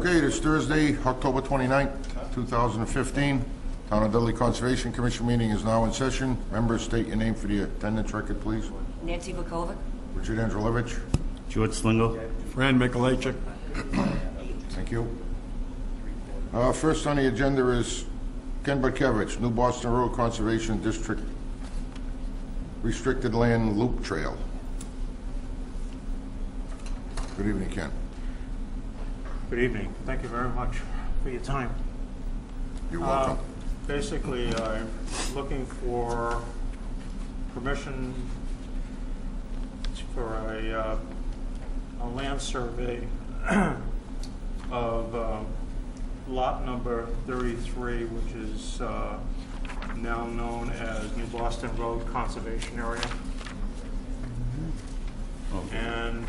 Okay, it is Thursday, October 29th, 2015. Town of Dudley Conservation Commission meeting is now in session. Members, state your name for the attendance record, please. Nancy Vukovic. Richard Andrelevich. George Slingo. Fran Mikulajczyk. Thank you. First on the agenda is Ken Bartkevich, New Boston Road Conservation District Restricted Land Loop Trail. Good evening, Ken. Good evening. Thank you very much for your time. You're welcome. Basically, I'm looking for permission for a land survey of lot number 33, which is now known as New Boston Road Conservation Area. Okay. And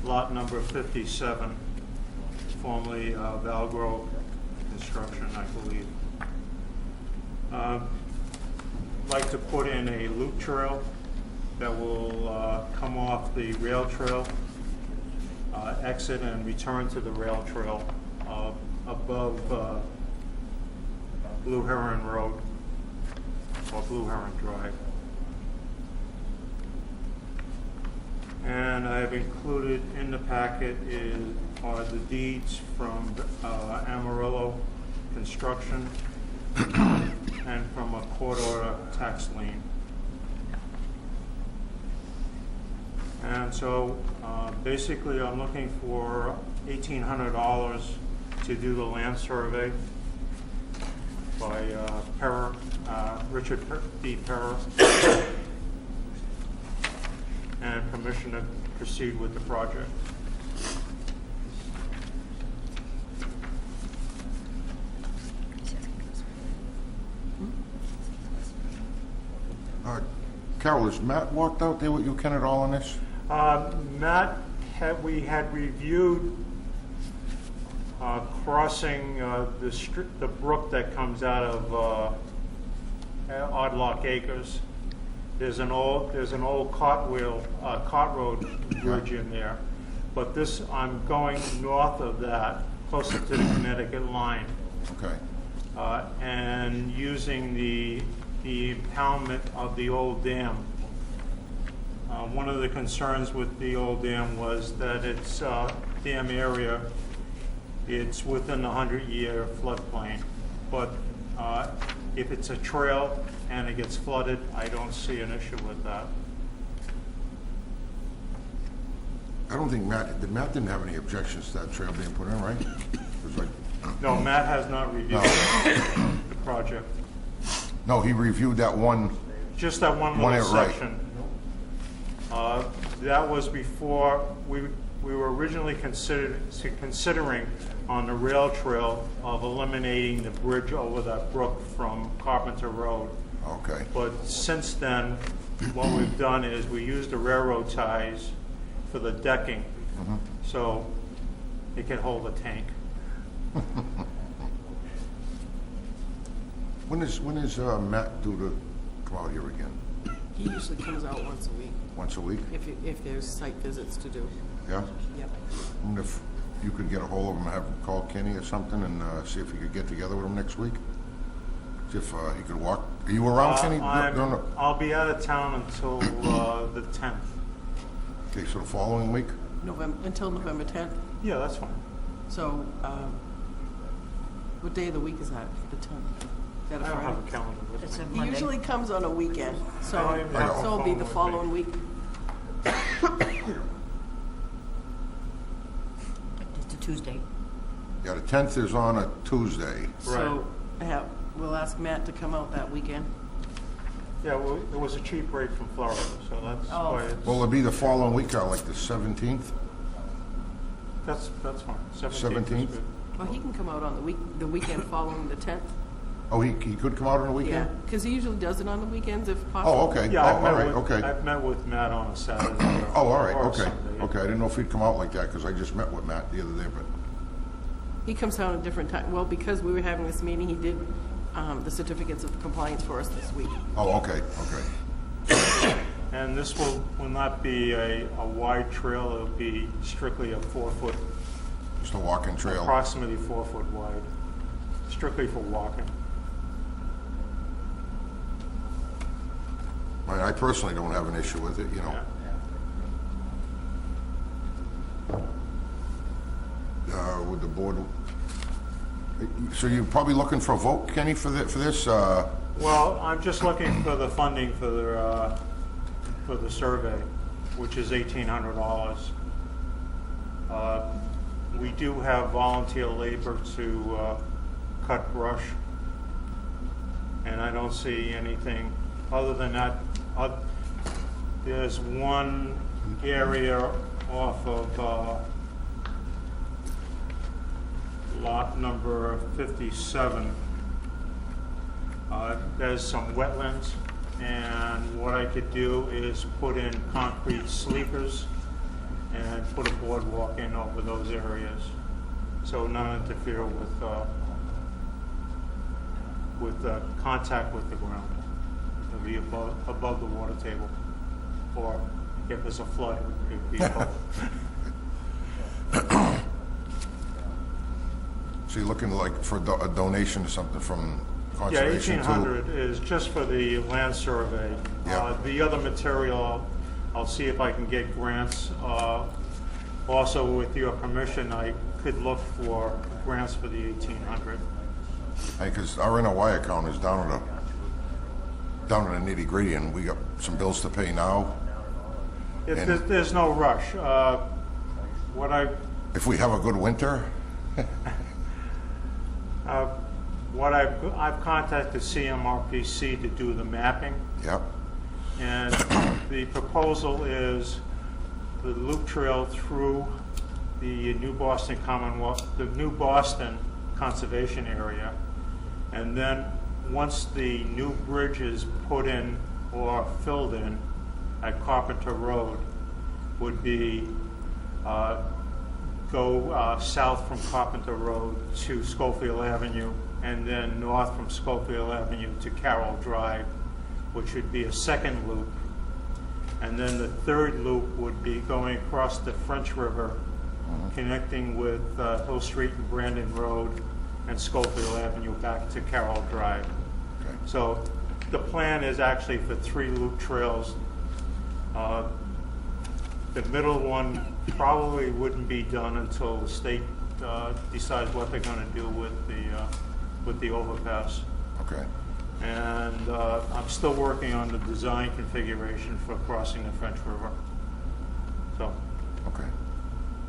lot number 57, formerly Valgrove Construction, I believe. I'd like to put in a loop trail that will come off the rail trail, exit and return to the rail trail above Blue Heron Road, or Blue Heron Drive. And I've included in the packet are the deeds from Amarillo Construction and from a court order tax lien. And so basically I'm looking for $1,800 to do the land survey by Richard D. Perra, and permission to proceed with the project. Carol, has Matt walked out there with you, Ken, at all on this? Matt, we had reviewed crossing the brook that comes out of Odd Lock Acres. There's an old cart road bridge in there, but this, I'm going north of that, closer to the Connecticut line. Okay. And using the impoundment of the old dam. One of the concerns with the old dam was that its dam area, it's within the 100-year floodplain, but if it's a trail and it gets flooded, I don't see an issue with that. I don't think Matt didn't have any objections to that trail being put in, right? It was like, No, Matt has not reviewed the project. no, he reviewed that one. Just that one little Right. section. That was before we were originally considering on the rail trail of eliminating the bridge over that brook from Carpenter Road. Okay. But since then, what we've done is we used the railroad ties for the decking, so it can hold a tank. When is Matt due to come out here again? He usually comes out once a week, Once a week? if there's site visits to do. Yeah? Yep. And if you could get a hold of him, have him call Kenny or something, and see if you could get together with him next week? See if he could walk. Are you around, Kenny? No. I'll be out of town until the 10th. Okay, so the following week? Until November 10th. Yeah, that's fine. So, what day of the week is that? The 10th? Is that a I don't have Friday? a calendar with It's me. a He Monday. usually comes on a weekend, so Oh, yeah. it'll be the following week. It's a Tuesday. Yeah, the 10th is on a Tuesday. So, we'll ask Matt to come out that weekend. Yeah, well, it was a cheap rate from Florida, so that's why it's... Well, it'll be the following week, like the 17th? That's fine. 17th is 17th? good. Well, he can come out on the weekend following the 10th. Oh, he could come out on the Yeah, weekend? because he usually does it on the weekends if possible. Oh, okay. Yeah, Oh, all right, okay. I've met with Matt on a Saturday. Oh, all right, or okay. Sunday. Okay, I didn't know if he'd come out like that, because I just met with Matt the other day, but... He comes down at different time. Well, because we were having this meeting, he did the certificates of compliance for us this week. Oh, okay, okay. And this will not be a wide trail, it'll be strictly a 4-foot, Just a walking trail. approximately 4-foot wide, strictly for walking. I personally don't have an issue with it, you know. With the board, so you're probably looking for a vote, Kenny, for this? Well, I'm just looking for the funding for the survey, which is $1,800. We do have volunteer labor to cut brush, and I don't see anything other than that. There's one area off of lot number 57. There's some wetlands, and what I could do is put in concrete sleepers and put a boardwalk in over those areas, so not interfere with contact with the ground. It'll be above the water table, or if there's a flood, it would be above. So you're looking like for a donation or something from Yeah, conservation too? 1,800 is just for the land survey. Yeah. The other material, I'll see if I can get grants. Also, with your permission, I could look for grants for the 1,800. Because our NOI account is down in the nitty-gritty, and we got some bills to pay now. There's no rush. If we have a good winter, I've contacted CMRPC to do the mapping, yep, and the proposal is the loop trail through the New Boston Commonwealth, the New Boston Conservation Area, and then once the new bridge is put in or filled in at Carpenter Road, would be go south from Carpenter Road to Schofield Avenue, and then north from Schofield Avenue to Carroll Drive, which would be a second loop. And then the third loop would be going across the French River, connecting with Hill Street and Brandon Road and Schofield Avenue back to Carroll Drive. okay. So the plan is actually for 3 loop trails. The middle one probably wouldn't be done until the state decides what they're going to do with the overpass. Okay. And I'm still working on the design configuration for crossing the French River. So Okay.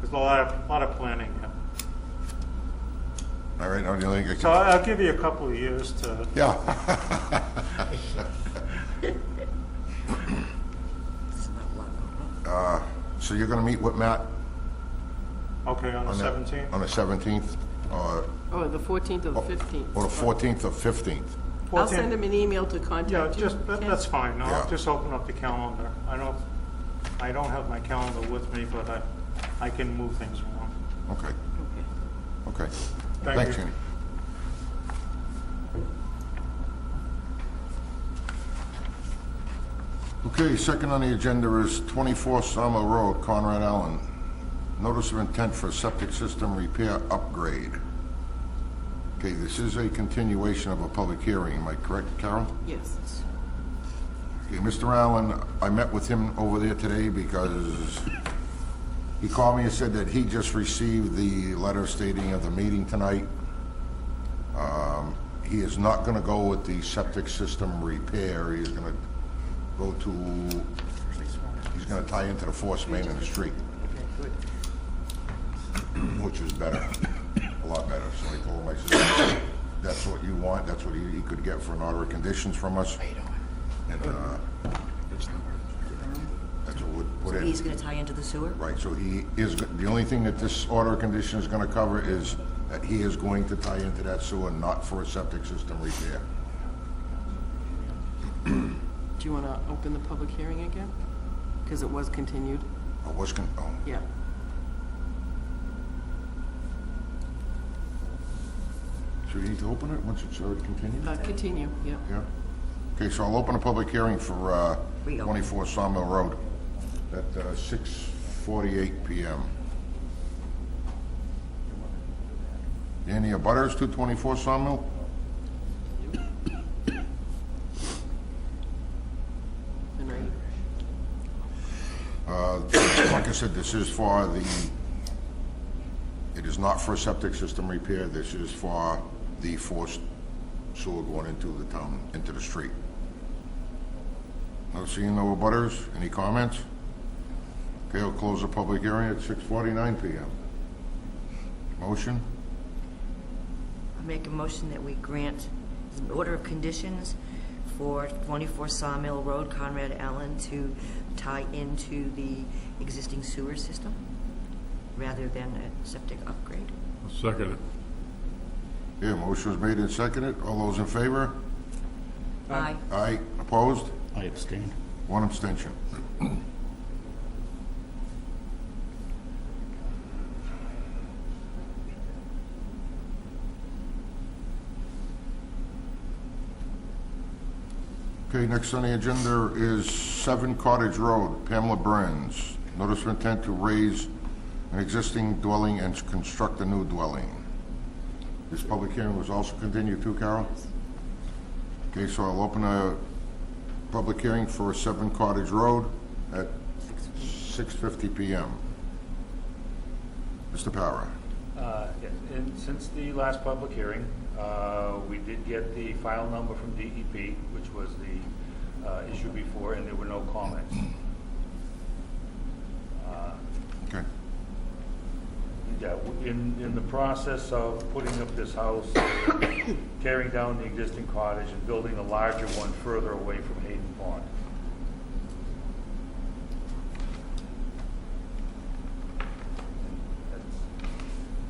there's a lot of planning here. All right, now the only thing I So I'll give you a couple of years to. yeah. It's not a lot going on. So you're gonna meet with Matt Okay, on the 17th. on the 17th, or Oh, the 14th or the 15th. the 14th or 15th? I'll send him an email to Yeah, contact you. Ken. that's fine. I'll Yeah. just open up the calendar. I don't have my calendar with me, but I can move things around. Okay, Okay. okay. Thank Thanks, you. Jenny. Okay, second on the agenda is 24 Summer Road, Conrad Allen. Notice of intent for septic system repair upgrade. Okay, this is a continuation of a public hearing, am I correct, Carol? Yes. Okay, Mr. Allen, I met with him over there today because he called me and said that he just received the letter stating of the meeting tonight. He is not gonna go with the septic system repair, he's gonna go to, he's gonna tie into the force main in the street. Which is better, a lot better. So I told him, I said, that's what you want, that's what he could get for an order of conditions from us. And, that's what would put So in. he's gonna tie into the sewer? Right, so he is, the only thing that this order of condition is gonna cover is that he is going to tie into that sewer, not for a septic system repair. Do you want to open the public hearing again? Because it was continued. I was Yeah. should we need to open it once it's already continued? Continue, yeah. Yeah? Okay, so I'll open a public hearing for Reopen. 24 Sawmill Road at 6:48 PM. Any abutters to 24 Sawmill? And are you? Like I said, this is for it is not for a septic system repair. This is for the forced sewer going into the town, into the street. No seeing no abutters. Any comments? Okay, I'll close the public hearing at 6:49 PM. Motion? I make a motion that we grant an order of conditions for 24 Sawmill Road, Conrad Allen, to tie into the existing sewer system rather than a septic upgrade. Second it. Yeah, motion was made and seconded. All those in favor? Aye. Aye. Opposed? I abstain. One abstention. Okay, next on the agenda is 7 Cottage Road, Pamela Burns. Notice of intent to raise an existing dwelling and construct a new dwelling. This public hearing was also continued too, Carol? Okay, so I'll open a public hearing for 7 Cottage Road at 6:50 PM. Mr. Power. Yes, and since the last public hearing, we did get the file number from DEP, which was the issue before, and there were no comments. Okay. Yeah, in the process of putting up this house, tearing down the existing cottage and building a larger one further away from Hayden Pond.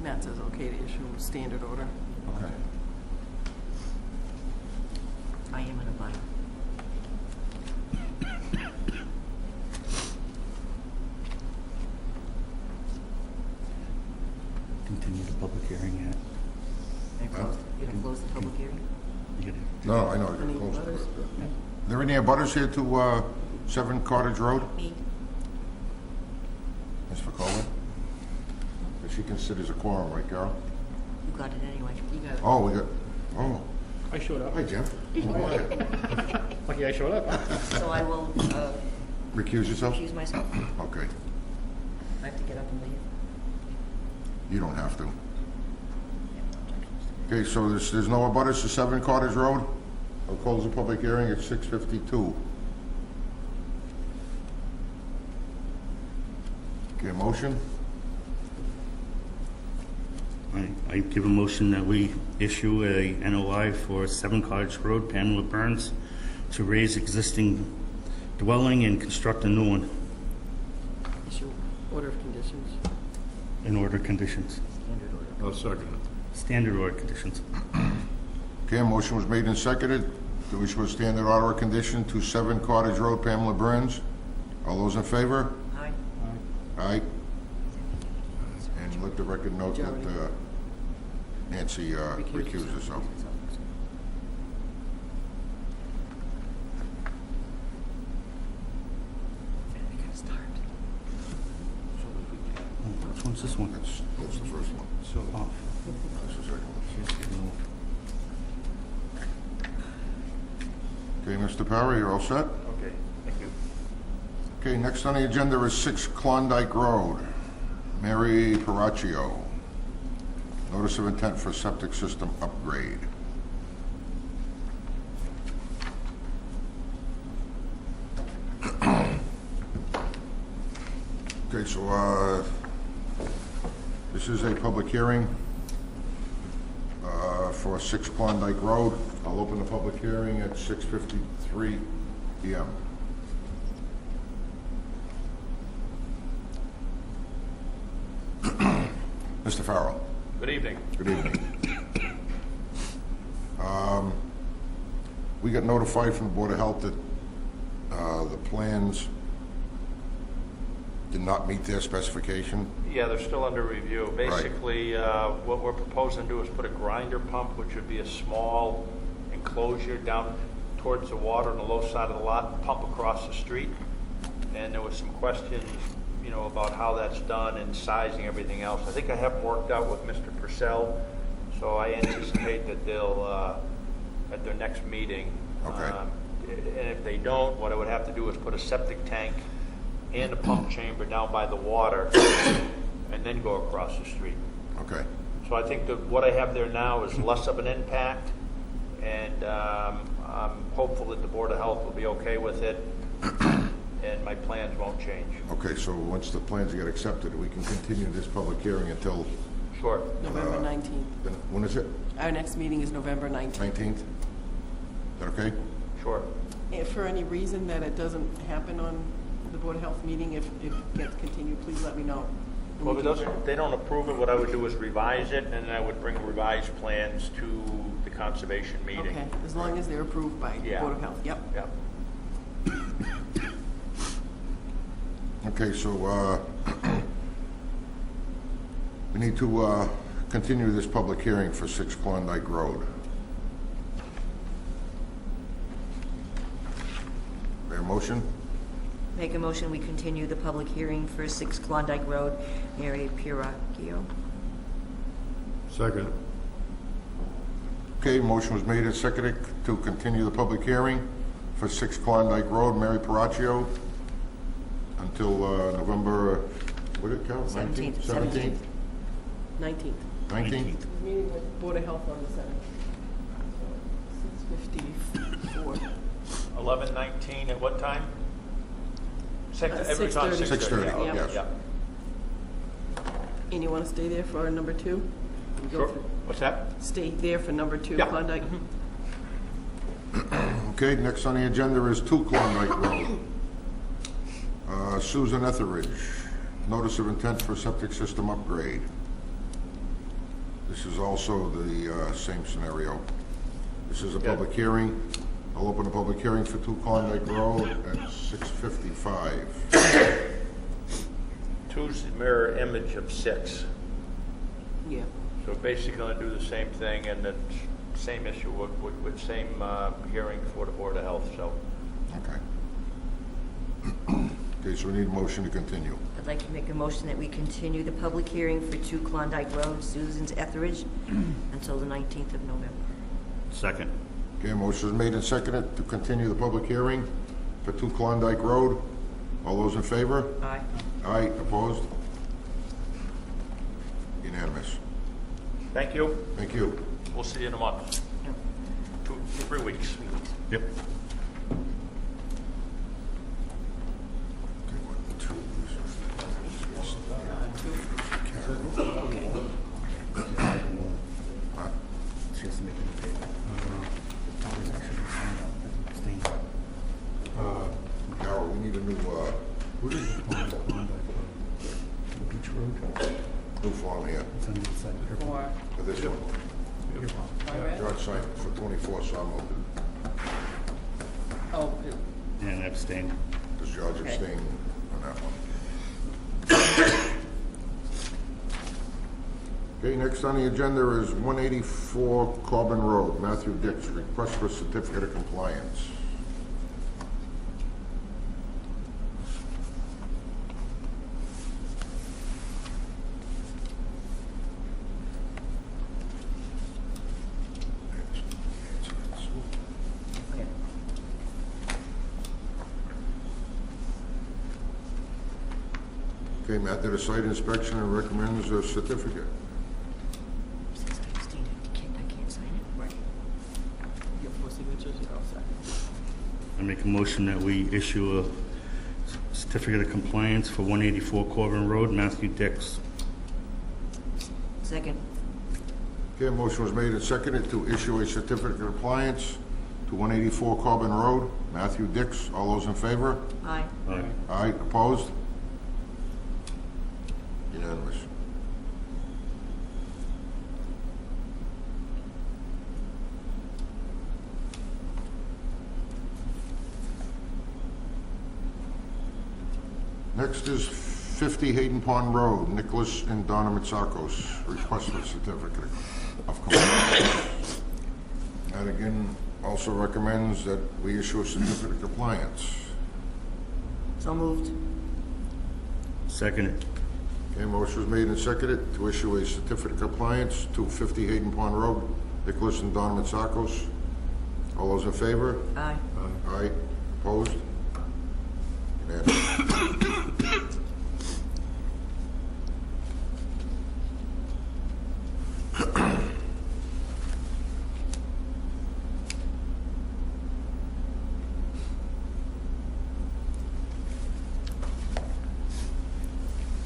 Matt says okay to issue standard order. Okay. I am an abutter. Continue the public hearing at, You're gonna close the public hearing? you gotta- No, I know, I Any got close to butters? it. Are there any abutters here to 7 Cottage Road? Me? Ms. McCollum? That she considers a quorum, right, Carol? You got it anyway. You got it. Oh, we got, oh, I showed up. hi, Jim. Lucky I showed up. So I will Recuse yourself? recuse myself. Okay, I have to get up and leave. you don't have to. Okay, so there's no abutters to 7 Cottage Road? I'll close the public hearing at 6:52. Okay, motion? I give a motion that we issue a NOI for 7 Cottage Road, Pamela Burns, to raise existing dwelling and construct a new one Issue order of conditions. in order conditions, Standard order. I'll second it. standard order conditions. Okay, a motion was made and seconded to issue a standard order of condition to 7 Cottage Road, Pamela Burns. All those in favor? Aye. Aye. And let the record note that Nancy recused herself. We gotta start. Which one's this one? That's the first one. Oh, That's the second one. she's getting- Okay, Mr. Power, you're all set? Okay, thank you. Okay, next on the agenda is 6 Klondike Road, Mary Paraccio. Notice of intent for septic system upgrade. Okay, so this is a public hearing for 6 Klondike Road. I'll open the public hearing at 6:53 PM. Mr. Farrell. Good evening. Good evening. We got notified from the Board of Health that the plans did not meet their specification. Yeah, they're still under review. Right. Basically, what we're proposing to do is put a grinder pump, which would be a small enclosure down towards the water on the low side of the lot and pump across the street. And there was some questions, about how that's done and sizing, everything else. I think I have them worked out with Mr. Purcell, so I anticipate that they'll, at their next meeting. Okay. And if they don't, what I would have to do is put a septic tank and a pump chamber down by the water and then go across the street. Okay. So I think that what I have there now is less of an impact, and I'm hopeful that the Board of Health will be okay with it, and my plans won't change. Okay, so once the plans get accepted, we can continue this public hearing until, Sure. November 19th. when is it? Our next meeting is November 19th. 19th? Is that okay? Sure. If for any reason that it doesn't happen on the Board of Health meeting, if it gets continued, please let me know. Well, if they don't approve it, what I would do is revise it, and then I would bring revised plans to the conservation meeting. Okay, as long as they're approved by the Yeah. Board of Health, yep. Yep. Okay, so, we need to, continue this public hearing for 6 Klondike Road. There a motion? Make a motion, we continue the public hearing for 6 Klondike Road, Mary Piracchio. Second. Okay, motion was made and seconded to continue the public hearing for 6 Klondike Road, Mary Piracchio, until November, what did it count? 17th. 17th? 19th. 19th? Meeting with Board of Health on the 7th. 6:54. 11:19 at what time? Every time 6:30. 6:30, Yeah, yes. yeah. And you want to stay there for number 2? And go Sure. for- What's that? Stay there for number 2, Yeah. Klondike? Okay, next on the agenda is 2 Klondike Road. Susan Etheridge, notice of intent for septic system upgrade. This is also the same scenario. This is a Yeah. public hearing. I'll open a public hearing for 2 Klondike Road at 6:55. Two's the mirror image of 6. Yeah. So basically going to do the same thing and the same issue with same hearing for the Board of Health, so. Okay. Okay, so we need a motion to continue. I'd like to make a motion that we continue the public hearing for 2 Klondike Road, Susan's Etheridge, until the 19th of November. Second. Okay, motion is made and seconded to continue the public hearing for 2 Klondike Road. All those in favor? Aye. Aye, opposed? Unanimous. Thank you. Thank you. We'll see you in a month. 3 weeks. Yep. Okay, 1, 2. Carol, we need a new, new form here for this one. George signed it for 24 Sawmill. Oh, And abstain. Does George Okay. abstain on that one? Okay, next on the agenda is 184 Corbin Road, Matthew Dix, request for certificate of compliance. Okay, Matt did a site inspection and recommends a certificate. 6:16, I can't sign it. right. You have 4 signatures, you're all set. I make a motion that we issue a certificate of compliance for 184 Corbin Road, Matthew Dix. Second. Okay, a motion was made and seconded to issue a certificate of compliance to 184 Corbin Road, Matthew Dix. All those in favor? Aye. Aye. Aye, opposed? Unanimous. Next is 50 Hayden Pond Road, Nicholas and Donna Mitsakos, request for certificate of compliance. And again, also recommends that we issue a certificate of compliance. So moved. Second. Okay, motion was made and seconded to issue a certificate of compliance to 50 Hayden Pond Road, Nicholas and Donna Matsakos. All those in favor? Aye. Aye. Opposed? Unanimous.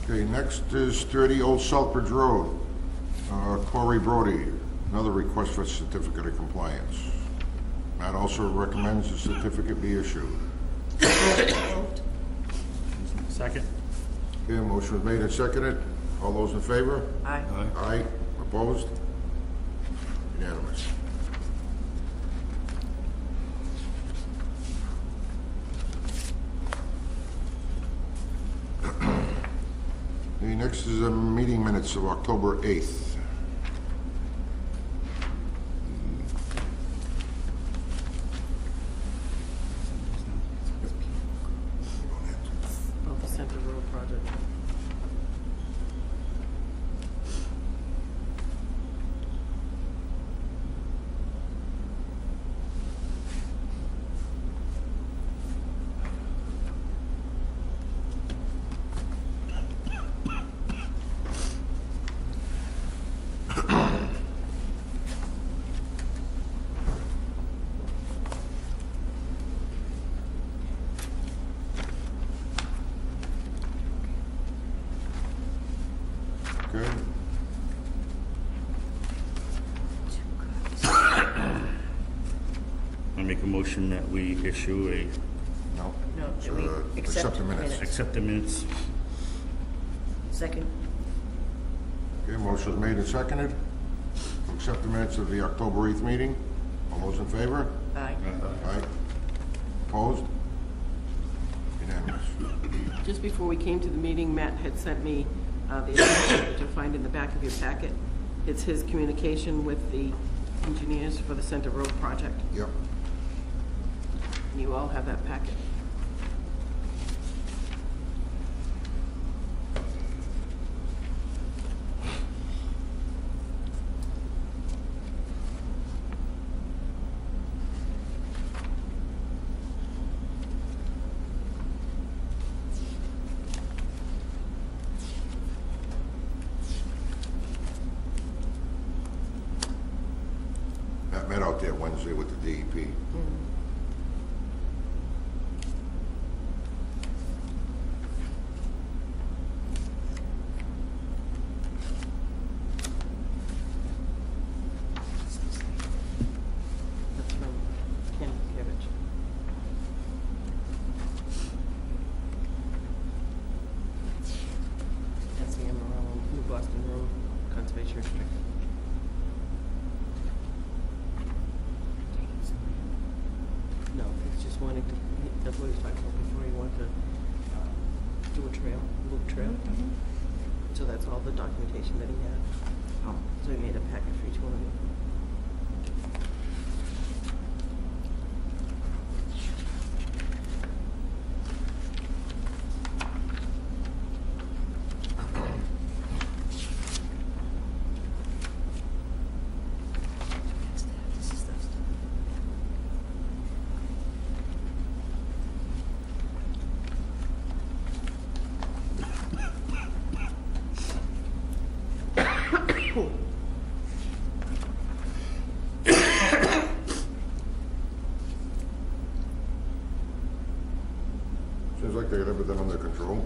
Okay, next is 30 Old Southbridge Road. Corey Brody, another request for certificate of compliance. Matt also recommends a certificate be issued. Second? Okay, motion was made and seconded. All those in favor? Aye. Aye. Opposed? Unanimous. The next is a meeting minutes of October 8th. About the Center Road project. Okay. I make a motion that we issue No. No, It's, that we accept the minutes. accept the minutes. Second. Okay, motion was made and seconded to accept the minutes of the October 8th meeting. All those in favor? Aye. Aye. Opposed? Unanimous. Just before we came to the meeting, Matt had sent me the attachment to find in the back of your packet. It's his communication with the engineers for the Center Road project. Yep. You all have that packet. Matt met out there Wednesday with the DEP. That's from Ken Kevich. That's the Amarillo, New Boston Road Conservation Restrict. No, he's just wanting to, that's what he was talking about before, he wanted to do a trail, loop trail. So that's all the documentation that he had. Oh. So he made a packet for each one of you. This is stuff. Seems like they got everything under control.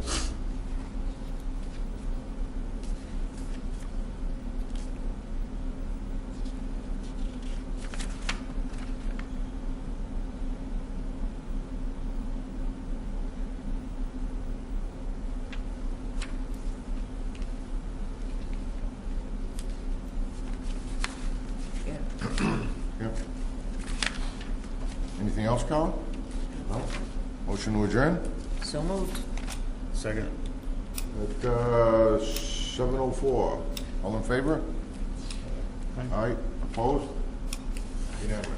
Yeah. Yep. Anything else, Colin? No? Motion to adjourn? So moved. Second. At 7:04. All in favor? Aye. Opposed? Unanimous.